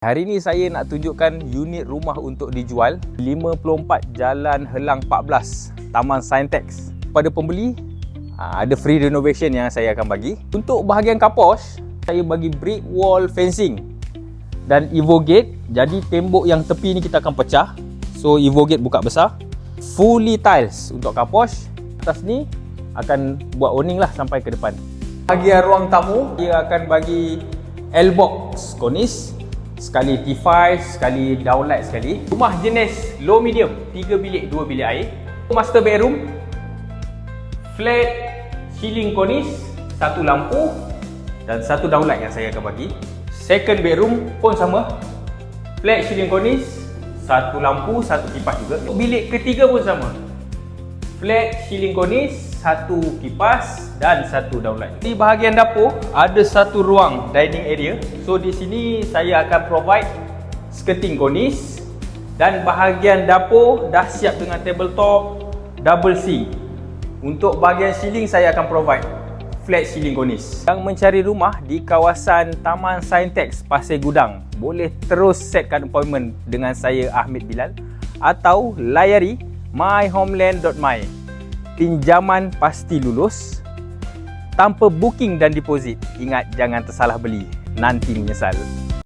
Hari ini saya nak tunjukkan unit rumah untuk dijual 54 Jalan Helang 14, Taman Saintex. Pada pembeli, ada free renovation yang saya akan bagi. Untuk bahagian carport, saya bagi brick wall fencing dan Evo gate. Jadi tembok yang tepi ni kita akan pecah. So Evo gate buka besar. Fully tiles untuk carport. Atas ni akan buat awning lah sampai ke depan. Bahagian ruang tamu, dia akan bagi L-box cornice. Sekali T5, sekali downlight sekali. Rumah jenis low medium, 3 bilik, 2 bilik air. Master bedroom, flat ceiling cornice, 1 lampu dan 1 downlight yang saya akan bagi. Second bedroom pun sama, flat ceiling cornice, 1 lampu, 1 kipas juga. Bilik ketiga pun sama, flat ceiling cornice, 1 kipas dan 1 downlight. Di bahagian dapur ada 1 ruang dining area. So di sini saya akan provide skirting cornice dan bahagian dapur dah siap dengan tabletop, double sink. Untuk bahagian ceiling saya akan provide flat ceiling cornice. Yang mencari rumah di kawasan Taman Saintex Pasir Gudang, boleh terus setkan appointment dengan saya Ahmed Bilal atau layari myhomeland.my. Pinjaman pasti lulus tanpa booking dan deposit. Ingat, jangan tersalah beli, nanti menyesal.